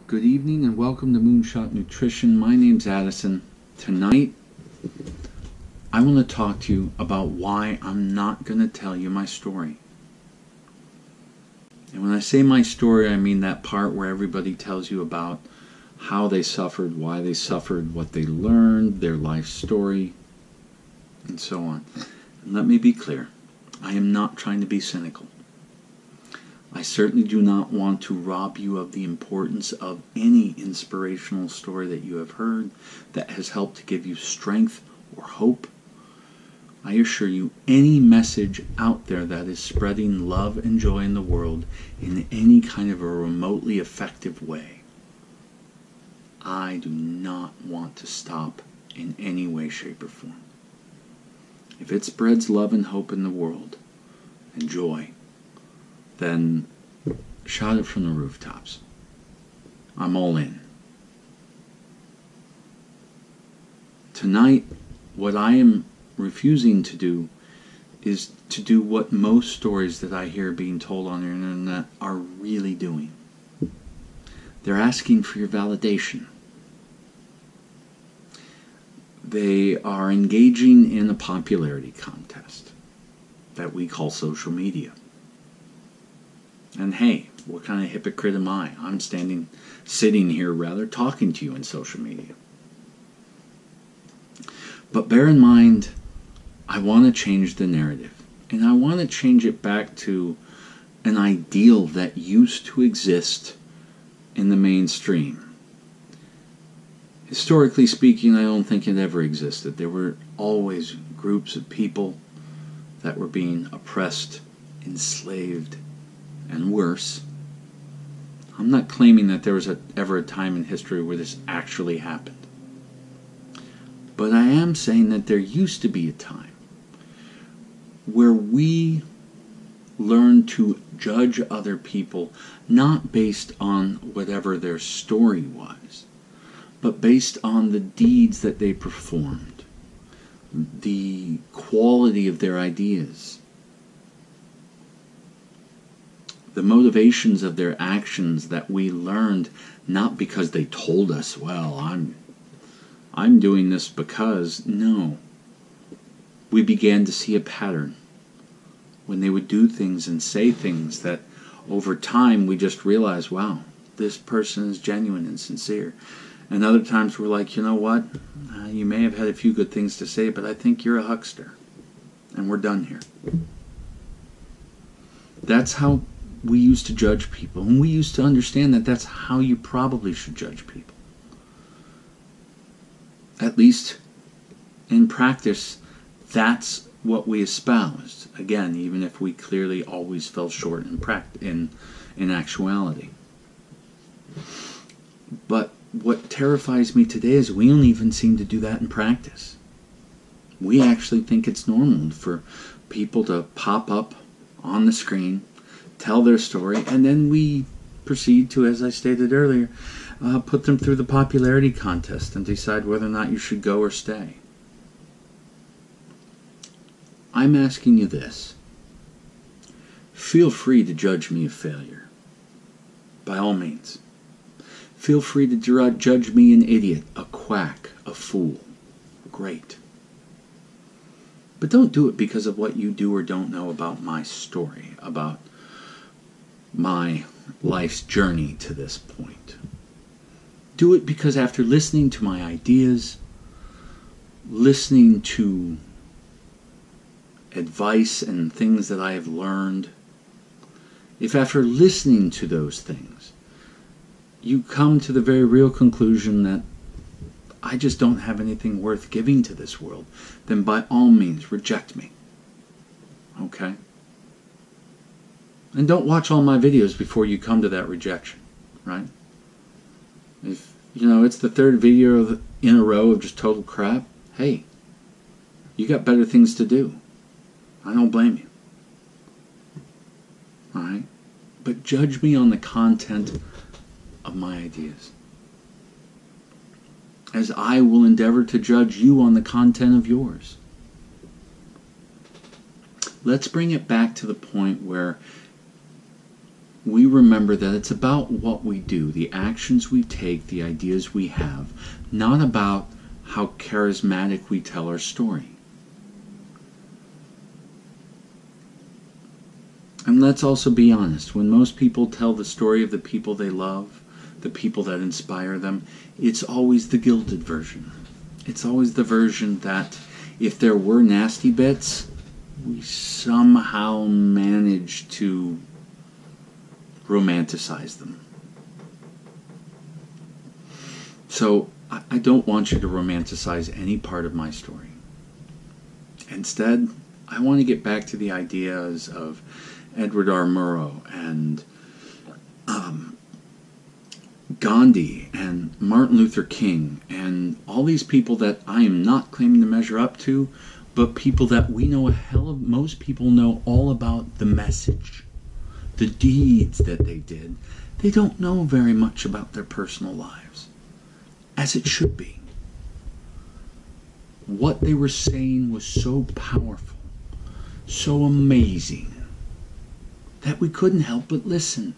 Good evening and welcome to Moonshot Nutrition. My name's Addison. Tonight, I want to talk to you about why I'm not going to tell you my story. And when I say my story, I mean that part where everybody tells you about how they suffered, why they suffered, what they learned, their life story, and so on. And let me be clear, I am not trying to be cynical. I certainly do not want to rob you of the importance of any inspirational story that you have heard that has helped to give you strength or hope. I assure you, any message out there that is spreading love and joy in the world in any kind of a remotely effective way, I do not want to stop in any way, shape, or form. If it spreads love and hope in the world and joy, then shout it from the rooftops. I'm all in. Tonight, what I am refusing to do is to do what most stories that I hear being told on the internet are really doing. They're asking for your validation. They are engaging in a popularity contest that we call social media. And hey, what kind of hypocrite am I? I'm sitting here rather, talking to you in social media. But bear in mind, I want to change the narrative. And I want to change it back to an ideal that used to exist in the mainstream. Historically speaking, I don't think it ever existed. There were always groups of people that were being oppressed, enslaved, and worse. I'm not claiming that there was ever a time in history where this actually happened. But I am saying that there used to be a time where we learned to judge other people not based on whatever their story was, but based on the deeds that they performed, the quality of their ideas, the motivations of their actions that we learned not because they told us, well, I'm doing this because, no. We began to see a pattern when they would do things and say things that over time we just realized, wow, this person is genuine and sincere. And other times we're like, you know what, you may have had a few good things to say, but I think you're a huckster. And we're done here. That's how we used to judge people, and we used to understand that that's how you probably should judge people. At least in practice, that's what we espoused. Again, even if we clearly always fell short in actuality. But what terrifies me today is we don't even seem to do that in practice. We actually think it's normal for people to pop up on the screen, tell their story, and then we proceed to, as I stated earlier, put them through the popularity contest and decide whether or not you should go or stay. I'm asking you this. Feel free to judge me a failure. By all means. Feel free to judge me an idiot, a quack, a fool. Great. But don't do it because of what you do or don't know about my story, about my life's journey to this point. Do it because after listening to my ideas, listening to advice and things that I have learned, if after listening to those things, you come to the very real conclusion that I just don't have anything worth giving to this world, then by all means, reject me. Okay? And don't watch all my videos before you come to that rejection, right? If, it's the third video in a row of just total crap, hey, you got better things to do. I don't blame you. Alright? But judge me on the content of my ideas, as I will endeavor to judge you on the content of yours. Let's bring it back to the point where we remember that it's about what we do, the actions we take, the ideas we have, not about how charismatic we tell our story. And let's also be honest, when most people tell the story of the people they love, the people that inspire them, it's always the gilded version. It's always the version that if there were nasty bits, we somehow manage to romanticize them. So I don't want you to romanticize any part of my story. Instead, I want to get back to the ideas of Edward R. Murrow and Gandhi and Martin Luther King and all these people that I am not claiming to measure up to, but people that we know most people know all about the message, the deeds that they did. They don't know very much about their personal lives, as it should be. What they were saying was so powerful, so amazing, that we couldn't help but listen.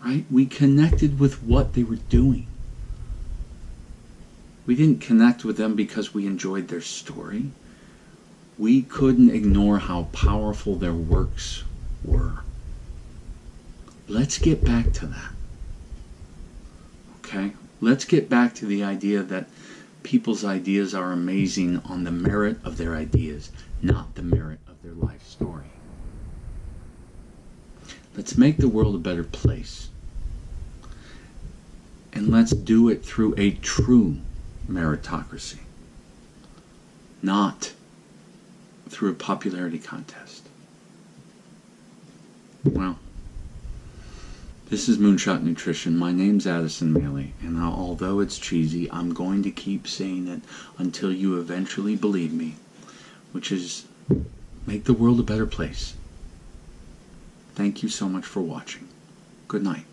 Right? We connected with what they were doing. We didn't connect with them because we enjoyed their story. We couldn't ignore how powerful their works were. Let's get back to that. Okay? Let's get back to the idea that people's ideas are amazing on the merit of their ideas, not the merit of their life story. Let's make the world a better place. And let's do it through a true meritocracy, not through a popularity contest. Well, this is Moonshot Nutrition. My name's Addison Maley, and although it's cheesy, I'm going to keep saying it until you eventually believe me, which is make the world a better place. Thank you so much for watching. Good night.